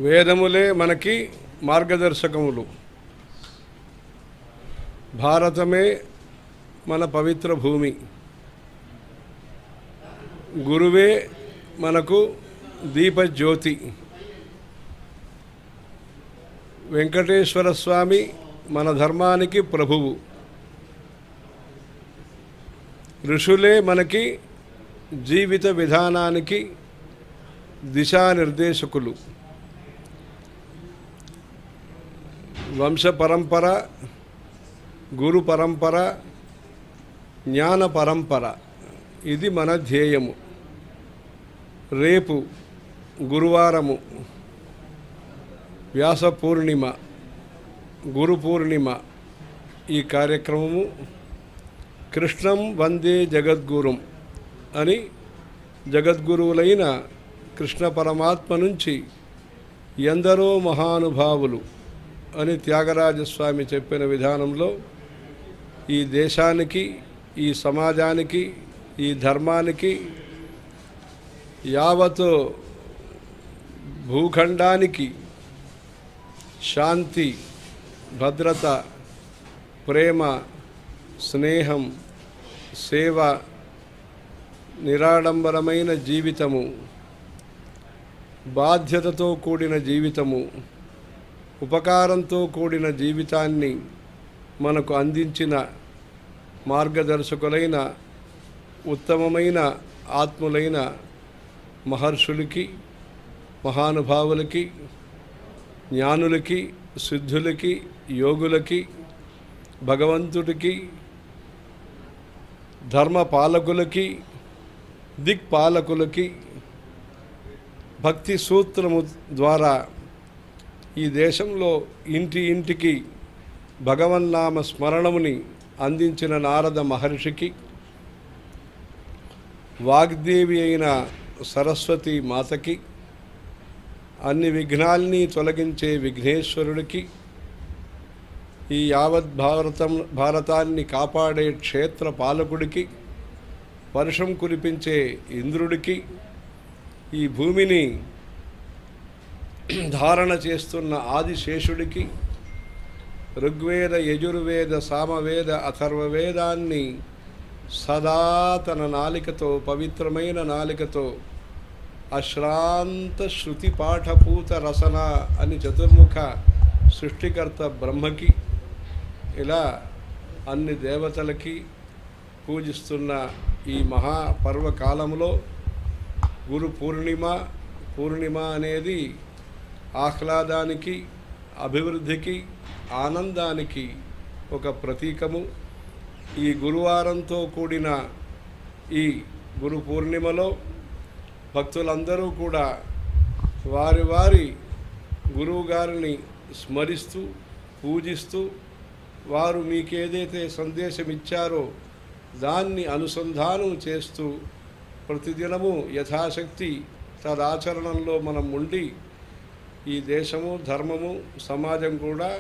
వేదములే మనకి మార్గదర్శకములు. భారతమే మన పవిత్ర భూమి. గురువే మనకు దీపజ్యోతి. వెంకటేశ్వర స్వామి మన ధర్మానికి ప్రభువు. ఋషులే మనకి జీవిత విధానానికి దిశానిర్దేశకులు. వంశ పరంపర, గురు పరంపర, జ్ఞాన పరంపర, ఇది మన ధ్యేయము. రేపు గురువారము వ్యాస పూర్ణిమ, గురు పూర్ణిమ. ఈ కార్యక్రమము కృష్ణం వందే జగద్గురుం అని జగద్గురువులైన కృష్ణ పరమాత్మ నుంచి ఎందరో మహానుభావులు అని త్యాగరాజస్వామి చెప్పిన విధానంలో ఈ దేశానికి, ఈ సమాజానికి, ఈ ధర్మానికి, యావత్ భూఖండానికి శాంతి, భద్రత, ప్రేమ, స్నేహం, సేవ, నిరాడంబరమైన జీవితము, బాధ్యతతో కూడిన జీవితము, ఉపకారంతో కూడిన జీవితాన్ని మనకు అందించిన మార్గదర్శకులైన ఉత్తమమైన ఆత్ములైన మహర్షులకి, మహానుభావులకి, జ్ఞానులకి, సిద్ధులకి, యోగులకి, భగవంతుడికి, ధర్మపాలకులకి, దిక్పాలకులకి భక్తి సూత్రము ద్వారా ఈ దేశంలో ఇంటి ఇంటికి భగవన్నామ స్మరణముని అందించిన నారద మహర్షికి, వాగ్దేవి అయిన సరస్వతి మాతకి, అన్ని విఘ్నాల్ని తొలగించే విఘ్నేశ్వరుడికి, ఈ యావత్ భారతాన్ని కాపాడే క్షేత్ర పాలకుడికి, వర్షం కురిపించే ఇంద్రుడికి, ఈ భూమిని ధారణ చేస్తున్న ఆదిశేషుడికి, ఋగ్వేద, యజుర్వేద, సామవేద, అథర్వవేదాన్ని సదా తన నాలికతో, పవిత్రమైన నాలికతో అశ్రాంత శృతి పాఠపూత రసన అని చతుర్ముఖ సృష్టికర్త బ్రహ్మకి, ఇలా అన్ని దేవతలకి పూజిస్తున్న ఈ మహాపర్వకాలంలో గురు పూర్ణిమ. పూర్ణిమ అనేది ఆహ్లాదానికి, అభివృద్ధికి, ఆనందానికి ఒక ప్రతీకము. ఈ గురువారంతో కూడిన ఈ గురు పూర్ణిమలో భక్తులందరూ కూడా వారి వారి గురువుగారిని స్మరిస్తూ, పూజిస్తూ, వారు మీకేదైతే సందేశం ఇచ్చారో దాన్ని అనుసంధానం చేస్తూ ప్రతిదినము యథాశక్తి తదాచరణంలో మనం ఉండి ఈ దేశము, ధర్మము, సమాజం కూడా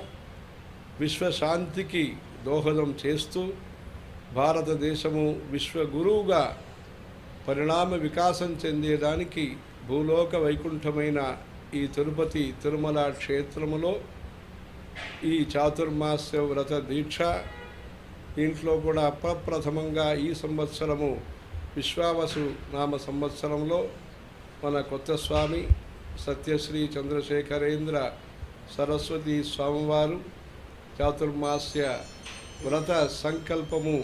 విశ్వశాంతికి దోహదం చేస్తూ భారతదేశము విశ్వగురువుగా పరిణామ వికాసం చెందేదానికి భూలోక వైకుంఠమైన ఈ తిరుపతి తిరుమల క్షేత్రములో ఈ చాతుర్మాస్య వ్రత దీక్ష, దీంట్లో కూడా ప్రప్రథమంగా ఈ సంవత్సరము విశ్వావసు నామ సంవత్సరంలో మన కొత్త స్వామి సత్యశ్రీ చంద్రశేఖరేంద్ర సరస్వతి స్వామివారు చాతుర్మాస్య వ్రత సంకల్పము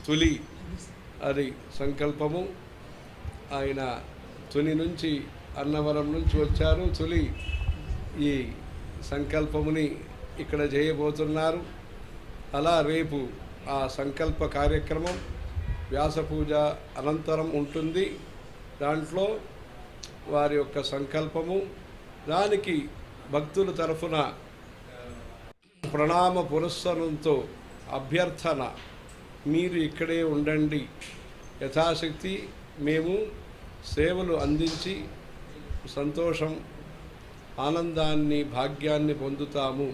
తులి అది సంకల్పము. ఆయన తుని నుంచి, అన్నవరం నుంచి వచ్చారు. తులి ఈ సంకల్పముని ఇక్కడ చేయబోతున్నారు. అలా రేపు ఆ సంకల్ప కార్యక్రమం వ్యాసపూజ అనంతరం ఉంటుంది. దాంట్లో వారి యొక్క సంకల్పము, దానికి భక్తుల తరఫున ప్రణామ పురస్సరంతో అభ్యర్థన, మీరు ఇక్కడే ఉండండి, యథాశక్తి మేము సేవలు అందించి సంతోషం, ఆనందాన్ని, భాగ్యాన్ని పొందుతాము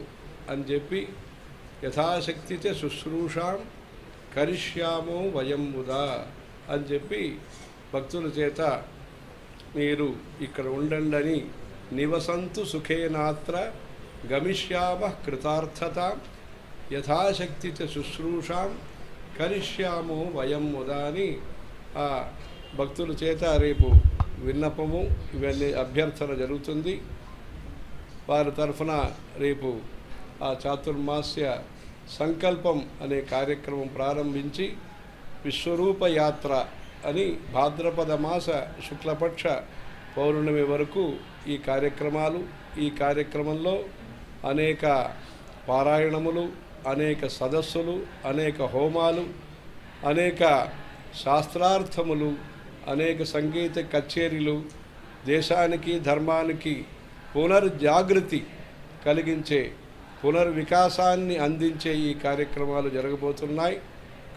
అని చెప్పి యథాశక్తి చ శుశ్రూషాం కరిష్యామో వయం ముదా అని చెప్పి భక్తుల చేత మీరు ఇక్కడ ఉండండి అని నివసంతు సుఖేనాత్ర గమిష్యామః కృతార్థతాం యథాశక్తి చ శుశ్రూషాం కరిష్యామో వయం ముదా అని ఆ భక్తుల చేత రేపు విన్నపము ఇవన్నీ అభ్యర్థన జరుగుతుంది. వారి తరఫున రేపు ఆ చాతుర్మాస్య సంకల్పం అనే కార్యక్రమం ప్రారంభించి విశ్వరూప యాత్ర అని భాద్రపద మాస శుక్లపక్ష పౌర్ణమి వరకు ఈ కార్యక్రమాలు, ఈ కార్యక్రమంలో అనేక పారాయణములు, అనేక సదస్సులు, అనేక హోమాలు, అనేక శాస్త్రార్థములు, అనేక సంగీత కచేరీలు, దేశానికి ధర్మానికి పునర్జాగృతి కలిగించే, పునర్వికాసాన్ని అందించే ఈ కార్యక్రమాలు జరగబోతున్నాయి.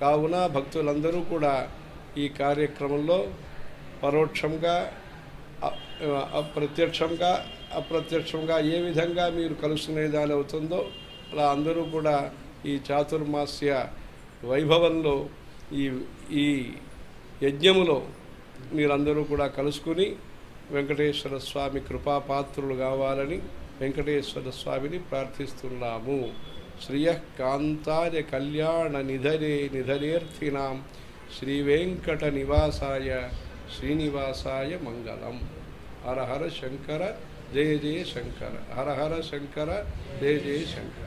కావున భక్తులందరూ కూడా ఈ కార్యక్రమంలో పరోక్షంగా అప్రత్యక్షంగా ఏ విధంగా మీరు కలుసుకునేదాని అవుతుందో అలా అందరూ కూడా ఈ చాతుర్మాస్య వైభవంలో ఈ యజ్ఞములో మీరందరూ కూడా కలుసుకుని వెంకటేశ్వర స్వామి కృపాపాత్రులు కావాలని వెంకటేశ్వర స్వామిని ప్రార్థిస్తున్నాము. శ్రియః కాంతాయ కళ్యాణ నిధనేర్థినాం శ్రీ వెంకట నివాసాయ శ్రీనివాసాయ మంగళం. హర హర శంకర జయ జయ శంకర. హర హర శంకర జయ జయ శంకర.